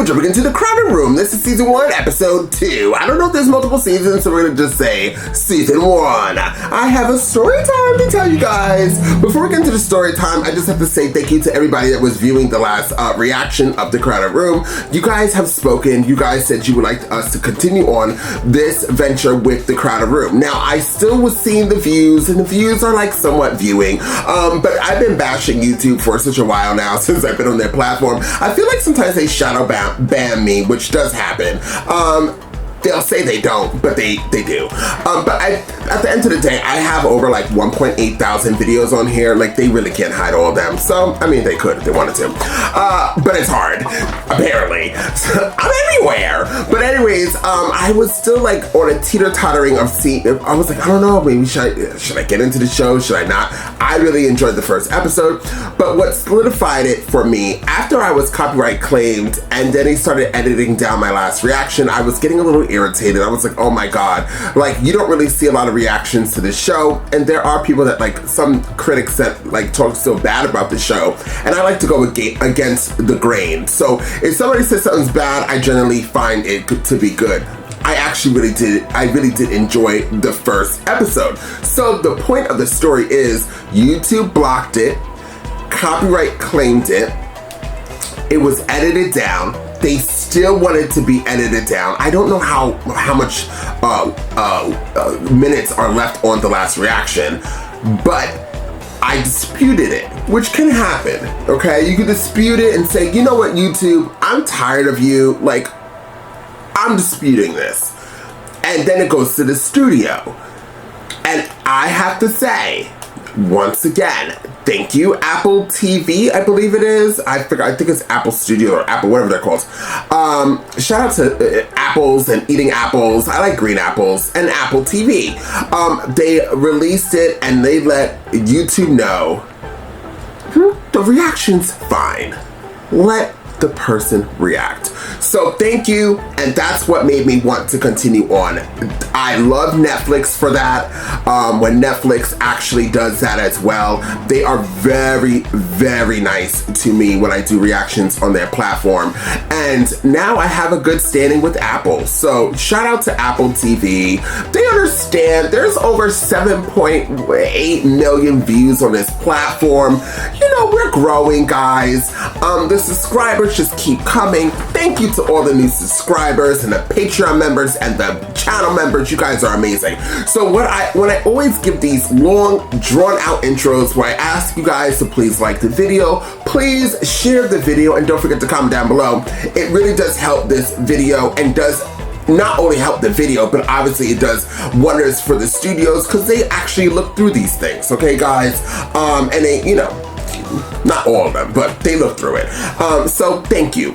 jumping into the crowded room. This is season 1, episode 2. I don't know if there's multiple seasons, so we're gonna just say season 1. I have a story time to tell you guys. Before we get into the story time, I just have to say thank you to everybody that was viewing the last reaction of the crowded room. You guys have spoken. You guys said you would like us to continue on this venture with the crowded room. Now, I still was seeing the views, and the views are like somewhat viewing, but I've been bashing YouTube for such a while now since I've been on their platform. I feel like sometimes they shadow ban me, which does happen. They'll say they don't, but they do. But at the end of the day, I have over like 1.8 thousand videos on here. Like, they really can't hide all of them. So, I mean, they could if they wanted to. But it's hard, apparently. So, I'm everywhere. But anyways, I was still like on a teeter-tottering of I was like, I don't know, maybe should I get into the show? Should I not? I really enjoyed the first episode. But what solidified it for me, after I was copyright claimed and then he started editing down my last reaction, I was getting a little irritated. I was like, oh my god, like, you don't really see a lot of reactions to this show, and there are people that, like, some critics that like talk so bad about the show, and I like to go against the grain. So if somebody says something's bad, I generally find it to be good. I really did enjoy the first episode. So the point of the story is YouTube blocked it, copyright claimed it, it was edited down. They still want it to be edited down. I don't know how much minutes are left on the last reaction, but I disputed it, which can happen, okay? You can dispute it and say, you know what, YouTube, I'm tired of you. Like, I'm disputing this. And then it goes to the studio. And I have to say, once again, thank you, Apple TV, I believe it is. I think it's Apple Studio or Apple, whatever they're called. Shout out to apples and eating apples. I like green apples, and Apple TV. They released it and they let YouTube know the reaction's fine. Let the person react. So thank you, and that's what made me want to continue on. I love Netflix for that. When Netflix actually does that as well, they are very, very nice to me when I do reactions on their platform. And now I have a good standing with Apple. So shout out to Apple TV. They understand there's over 7.8 million views on this platform. You know, we're growing, guys. The subscribers just keep coming. Thank you to all the new subscribers and the Patreon members and the channel members. You guys are amazing. So when I always give these long, drawn out intros where I ask you guys to please like the video, please share the video, and don't forget to comment down below. It really does help this video and does not only help the video, but obviously it does wonders for the studios because they actually look through these things, okay, guys? And they, you know, not all of them, but they look through it. So thank you.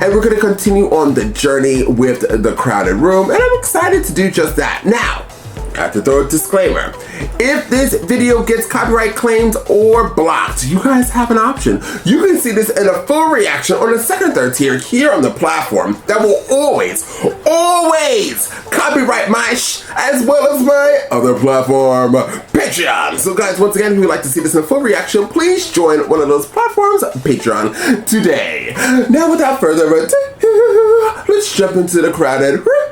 And we're gonna continue on the journey with the crowded room, and I'm excited to do just that. Now, I have to throw a disclaimer. If this video gets copyright claimed or blocked, you guys have an option. You can see this in a full reaction on the second, third tier here on the platform that will always copyright my as well as my other platform, Patreon. So guys, once again, if you'd like to see this in a full reaction, please join one of those platforms, Patreon, today. Now, without further ado, let's jump into the crowded room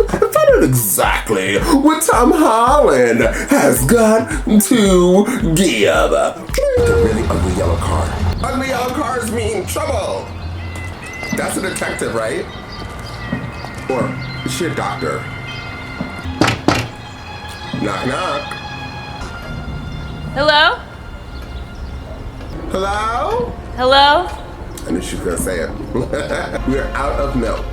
and find out exactly what Tom Holland has got to give. The really ugly yellow car. Ugly yellow cars mean trouble. That's a detective, right? Or is she a doctor? Knock, knock. Hello? Hello? Hello? I knew she was gonna say it. We're out of milk.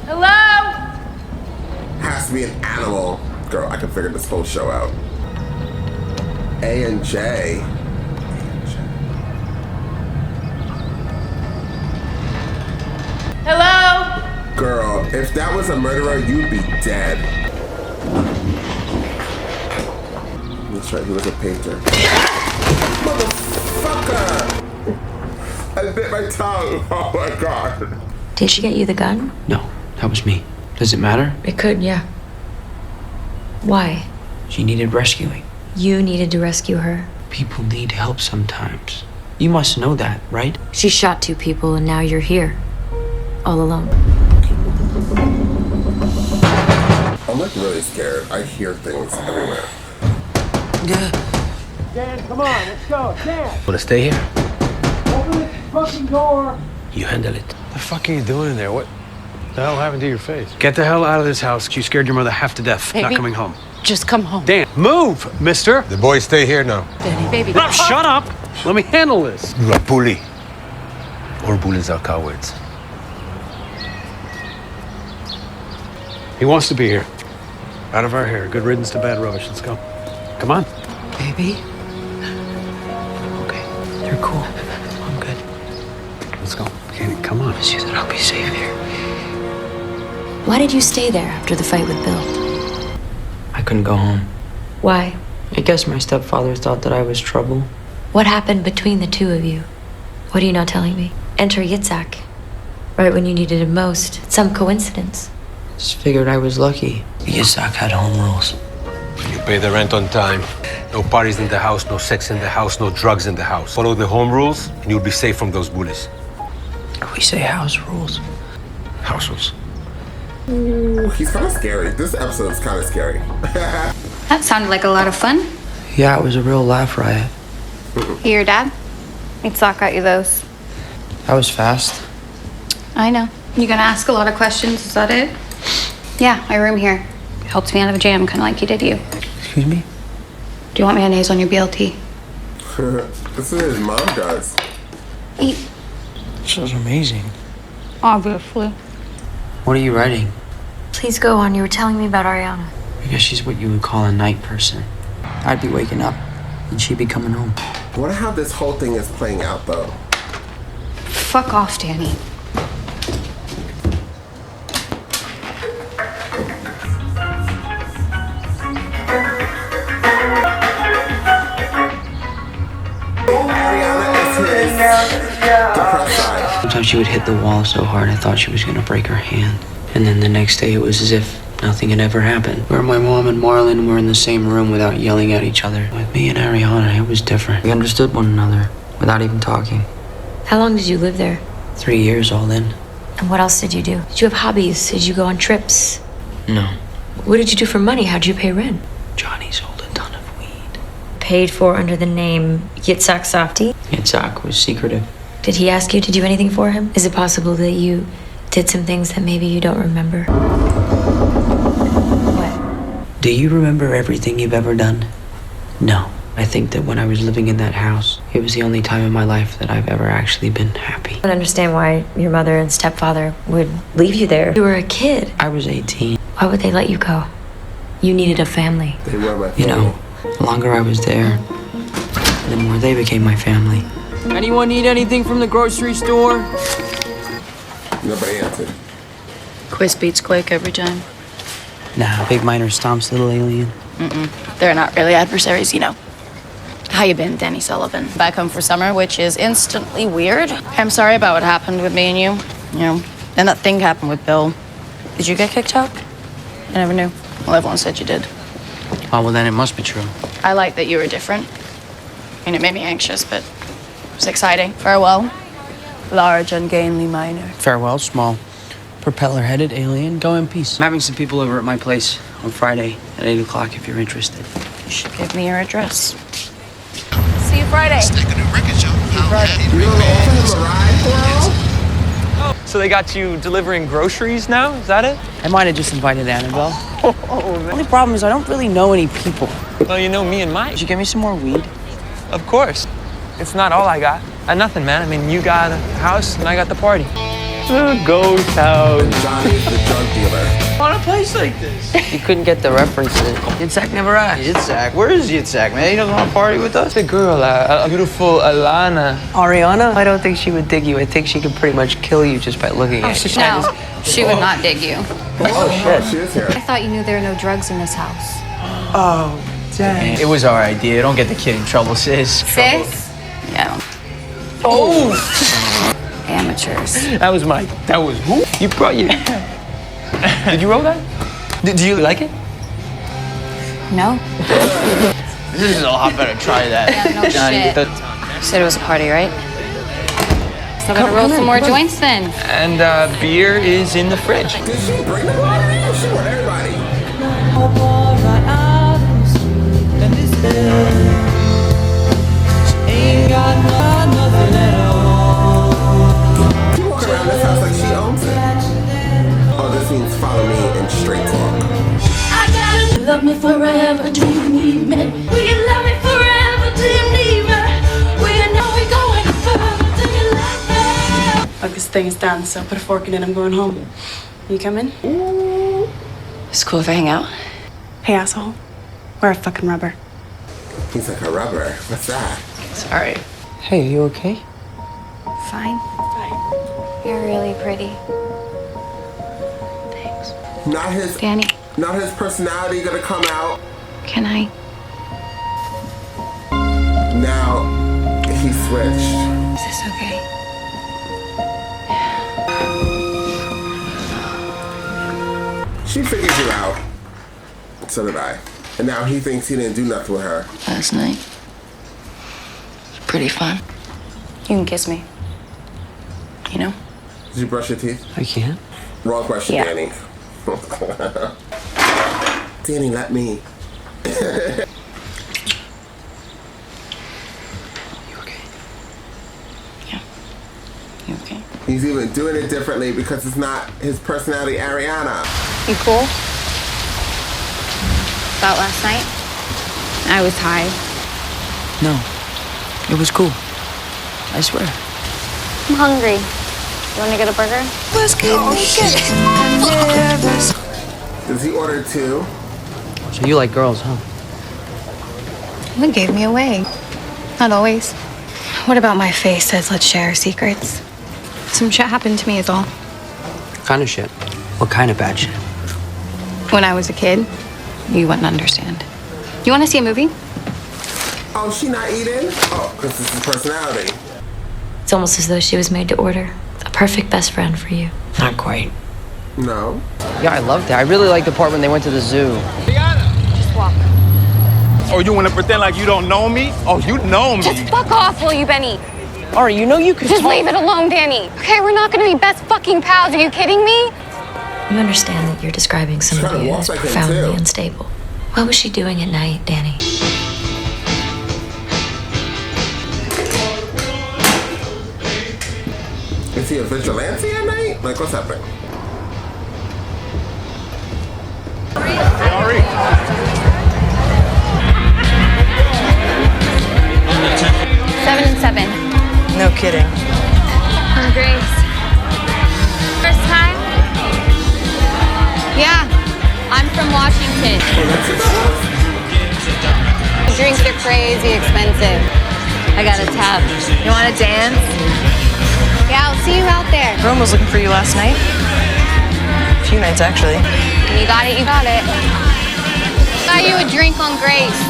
Hello? Has to be an animal. Girl, I can figure this whole show out. A and J. Hello? Girl, if that was a murderer, you'd be dead. That's right, he was a painter. Motherfucker! I bit my tongue. Oh my god. Did she get you the gun? No, that was me. Does it matter? It could, yeah. Why? She needed rescuing. You needed to rescue her. People need help sometimes. You must know that, right? She shot 2 people and now you're here. All alone. I'm like really scared. I hear things everywhere. Dan, come on, let's go. Dan! Wanna stay here? Open this fucking door! You handle it. What the fuck are you doing in there? What the hell happened to your face? Get the hell out of this house. You scared your mother half to death. Not Baby. coming home. Just come home. Dan, move, mister! The boys stay here now. Danny, baby. No, shut up! Let me handle this. You're a bully. All bullies are cowards. He wants to be here. Out of our hair. Good riddance to bad rubbish. Let's go. Come on. Baby? Okay, you're cool. I'm good. Let's go. Katie, come on. Promise you that I'll be safe here. Why did you stay there after the fight with Bill? I couldn't go home. Why? I guess my stepfather thought that I was trouble. What happened between the 2 of you? What are you not telling me? Enter Yitzhak. Right when you needed him most. Some coincidence. Just figured I was lucky. Yitzhak had home rules. You pay the rent on time. No parties in the house, no sex in the house, no drugs in the house. Follow the home rules, and you'll be safe from those bullies. We say house rules. House rules. Ooh, he's kind of scary. This episode is kind of scary. That sounded like a lot of fun. Yeah, it was a real laugh riot. Your dad? Yitzhak got you those. That was fast. I know. You gonna ask a lot of questions, is that it? Yeah, my room here. Helped me out of a jam, kind of like you did you. Excuse me? Do you want mayonnaise on your BLT? This is what his mom does. Eat. This was amazing. Obviously. What are you writing? Please go on. You were telling me about Ariana. I guess she's what you would call a night person. I'd be waking up, and she'd be coming home. I wonder how this whole thing is playing out, though. Fuck off, Danny. Ariana is his depressed side. Sometimes she would hit the wall so hard I thought she was gonna break her hand. And then the next day it was as if nothing had ever happened. Where my mom and Marlon were in the same room without yelling at each other. With me and Ariana, it was different. We understood one another without even talking. How long did you live there? 3 years all in. And what else did you do? Did you have hobbies? Did you go on trips? No. What did you do for money? How'd you pay rent? Johnny sold a ton of weed. Paid for under the name Yitzhak Safti? Yitzhak was secretive. Did he ask you to do anything for him? Is it possible that you did some things that maybe you don't remember? What? Do you remember everything you've ever done? No. I think that when I was living in that house, it was the only time in my life that I've ever actually been happy. I don't understand why your mother and stepfather would leave you there. You were a kid. I was 18. Why would they let you go? You needed a family. They were my You know, the longer I was there, the more they became my family. Anyone need anything from the grocery store? Nobody answered. Quiz beats quick every time. Nah, Big Miner stomps little alien. They're not really adversaries, you know. How you been, Danny Sullivan? Back home for summer, which is instantly weird. I'm sorry about what happened with me and you. You know, then that thing happened with Bill. Did you get kicked out? I never knew. Well, everyone said you did. Oh, well, then it must be true. I like that you were different. I mean, it made me anxious, but it was exciting. Farewell, large, ungainly miner. Farewell, small, propeller-headed alien. Go in peace. I'm having some people over at my place on Friday at 8 o'clock if you're interested. You should give me your address. See you Friday. So they got you delivering groceries now? Is that it? I might have just invited Annabelle. The only problem is I don't really know any people. Well, you know me and Mike. Could you give me some more weed? Of course. It's not all I got. Nothing, man. I mean, you got a house and I got the party. The ghost house. Johnny's the drug dealer. On a place like this. You couldn't get the references. Yitzhak never asked. Yitzhak? Where is Yitzhak, man? He doesn't want to party with us? The girl, beautiful Alana. Ariana? I don't think she would dig you. I think she could pretty much kill you just by looking at you. No, she would not dig you. Oh, she is here. I thought you knew there were no drugs in this house. Oh, dang. It was our idea. Don't get the kid in trouble, sis. Sis? Yeah. Oh! Amateurs. That was Mike. That was who? You brought your... Did you roll that? Do you like it? No. This is a lot better. Try that. Yeah, no shit. You said it was a party, right? So gotta roll some more joints then. And beer is in the fridge. Did she bring the party? She want everybody. She walking around this house like she owns it. Oh, this means follow me and straight talk. Love me forever, do you need me? Will you love me forever, do you need me? Will you know we're going forever, do you love me? Look, this thing is done, so put a fork in it, I'm going home. You coming? It's cool if I hang out. Hey, asshole. Wear a fucking rubber. He's like a rubber. What's that? Sorry. Hey, you okay? Fine. You're really pretty. Not his Danny, not his personality gonna come out. can I? Now he switched. Is this okay? She figured you out. So did I. And now he thinks he didn't do nothing with her. Last night. It was pretty fun. You can kiss me. You know? Did you brush your teeth? I can't. Wrong question, Yeah. Danny. Danny, let me. You okay? Yeah. You okay? He's even doing it differently because it's not his personality, Ariana. You cool? About last night? I was high. No. It was cool. I swear. I'm hungry. You want to get a burger? Does he order two? So you like girls, huh? You gave me away. Not always. What about my face says let's share our secrets? Some shit happened to me is all. Kind of shit. What kind of bad shit? When I was a kid, you wouldn't understand. You want to see a movie? Oh, she not eating? Oh, because this is personality. It's almost as though she was made to order. A perfect best friend for you. Not quite. No. Yeah, I loved it. I really liked the part when they went to the zoo. Just walk. Oh, you want to pretend like you don't know me? Oh, you know me. Just fuck off, will you, Benny? All right, you know you could Just leave it alone, Danny. Okay, we're not gonna be best fucking pals. Are you kidding me? You understand that you're describing somebody walks who's like him, profoundly too. unstable. What was she doing at night, Danny? Is he a vigilante at night? Like, what's happening? 7 and 7. No kidding. I'm Grace. First time? Yeah, I'm from Washington. Drinks are crazy expensive. I got a tab. You want to dance? Yeah, I'll see you out there. Rome was looking for you last night. A few nights, actually. You got it, you got it. Got you a drink on Grace.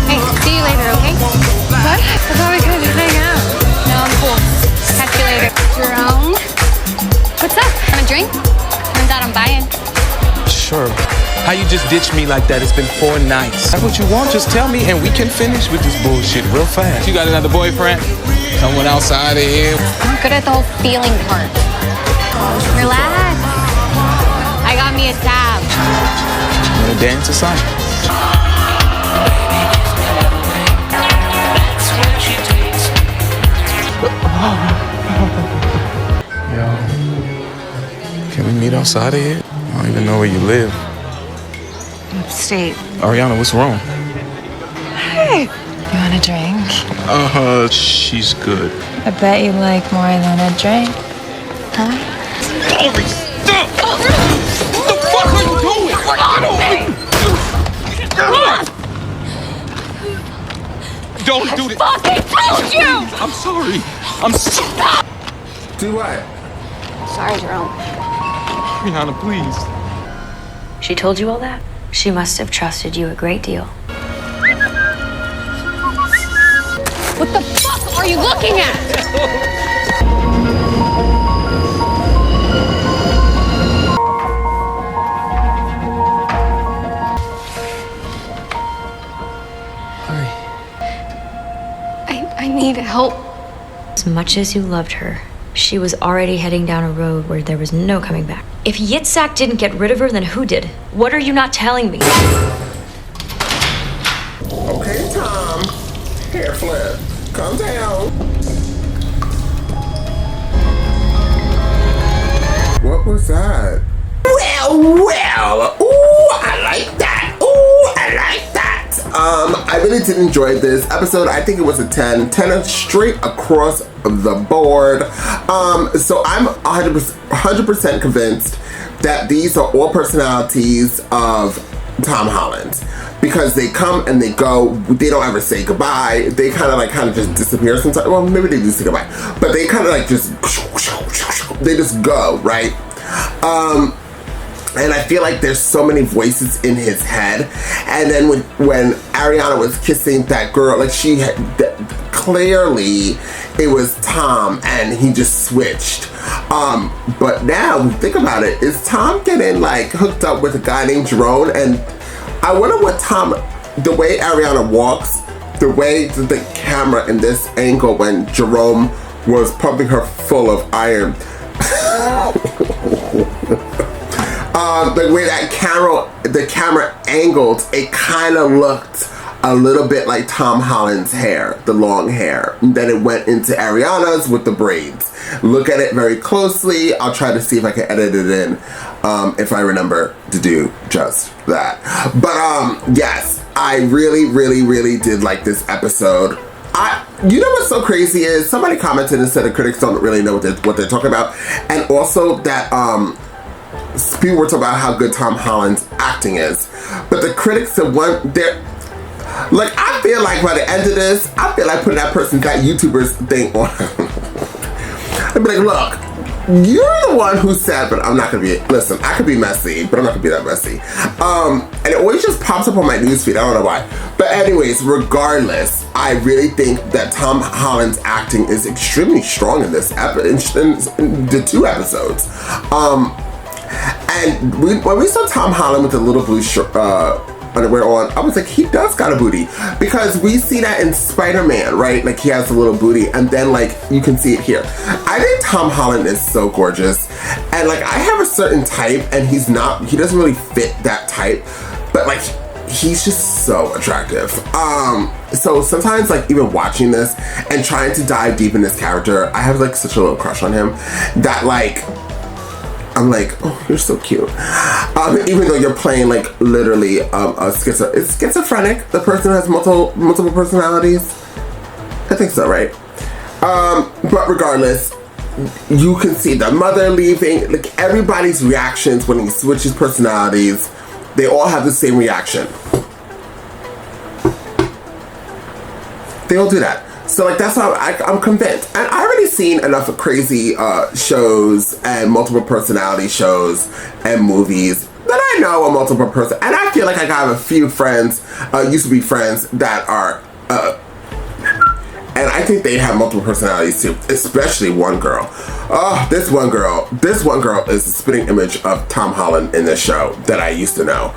Hey, see you later, okay? What? I thought we could just hang out. No, I'm cool. Catch you later. Jerome? What's up? Want a drink? Turns out I'm buying. Sure. How you just ditch me like that? It's been 4 nights. That's what you want. Just tell me and we can finish with this bullshit real fast. You got another boyfriend? Someone outside of here? I'm good at the whole feeling part. Relax. I got me a tab. Wanna dance or something? Yo. Can we meet outside of here? I don't even know where you live. Upstate. Ariana, what's wrong? Hey. You want a drink? She's good. I bet you like more than a drink. Huh? What the fuck are you doing? Get over me! Don't do this. Fucking told you! I'm sorry. Do what? Sorry, Jerome. Ariana, please. She told you all that? She must have trusted you a great deal. What the fuck are you looking at? I need help. As much as you loved her, she was already heading down a road where there was no coming back. If Yitzhak didn't get rid of her, then who did? What are you not telling me? Okay, Tom. Hair flip. Calm down. What was that? Well. Ooh, I like that. Ooh, I like that. I really did enjoy this episode. I think it was a 10 straight across the board. So I'm 100% convinced that these are all personalities of Tom Holland, because they come and they go. They don't ever say goodbye. They kind of just disappear sometimes. Well, maybe they do say goodbye, but they kind of like just they just go, right? And I feel like there's so many voices in his head. And then when Ariana was kissing that girl, like she had clearly it was Tom, and he just switched. But now think about it, is Tom getting like hooked up with a guy named Jerome? And I wonder what Tom, the way Ariana walks, the way the camera in this angle when Jerome was pumping her full of iron. The way that the camera angled, it kind of looked a little bit like Tom Holland's hair, the long hair. And then it went into Ariana's with the braids. Look at it very closely. I'll try to see if I can edit it in, if I remember to do just that. But yes, I really did like this episode. You know what's so crazy is somebody commented and said the critics don't really know what they're talking about, and also that people were talking about how good Tom Holland's acting is, but the critics have like, I feel like by the end of this, I feel like putting that YouTuber's thing on. I'd be like, look, you're the one who said, but I'm not gonna be, listen, I could be messy, but I'm not gonna be that messy. And it always just pops up on my newsfeed, I don't know why. But anyways, regardless, I really think that Tom Holland's acting is extremely strong in this in the 2 episodes. And when we saw Tom Holland with the little blue shirt, underwear on, I was like, he does got a booty, because we see that in Spider-Man, right? Like, he has a little booty, and then like you can see it here. I think Tom Holland is so gorgeous, and like I have a certain type, and he doesn't really fit that type, but like he's just so attractive. So sometimes, like, even watching this and trying to dive deep in this character, I have like such a little crush on him that like I'm like, oh, you're so cute. Even though you're playing like literally it's schizophrenic, the person who has multiple personalities. I think so, right? But regardless, you can see the mother leaving, like everybody's reactions when he switches personalities, they all have the same reaction. They all do that. So like that's how I'm convinced. And I've already seen enough of crazy shows and multiple personality shows and movies that I know a multiple person. And I feel like I have a few friends, used to be friends, that are, and I think they have multiple personalities too, especially one girl. Oh, this one girl is a spitting image of Tom Holland in this show that I used to know.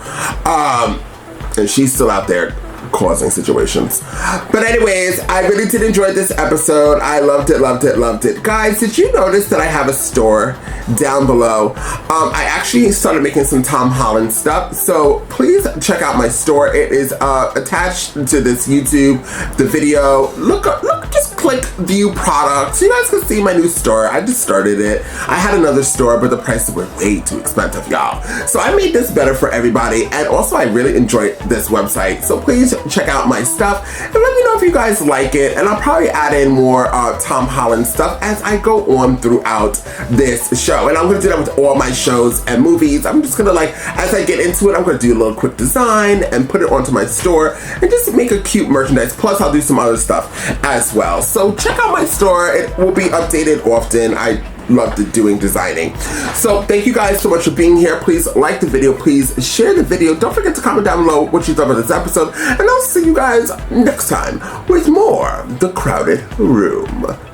And she's still out there causing situations. But anyways, I really did enjoy this episode. I loved it. Guys, did you notice that I have a store down below? I actually started making some Tom Holland stuff, so please check out my store. It is attached to this YouTube, the video. Look, just click view products. You guys can see my new store. I just started it. I had another store, but the prices were way too expensive, y'all. So I made this better for everybody, and also I really enjoyed this website. So please check out my stuff and let me know if you guys like it, and I'll probably add in more Tom Holland stuff as I go on throughout this show. And I'm gonna do that with all my shows and movies. I'm just gonna, like, as I get into it, I'm gonna do a little quick design and put it onto my store and just make a cute merchandise. Plus I'll do some other stuff as well. So check out my store. It will be updated often. I loved doing designing. So thank you guys so much for being here. Please like the video, please share the video. Don't forget to comment down below what you thought about this episode, and I'll see you guys next time with more The Crowded Room.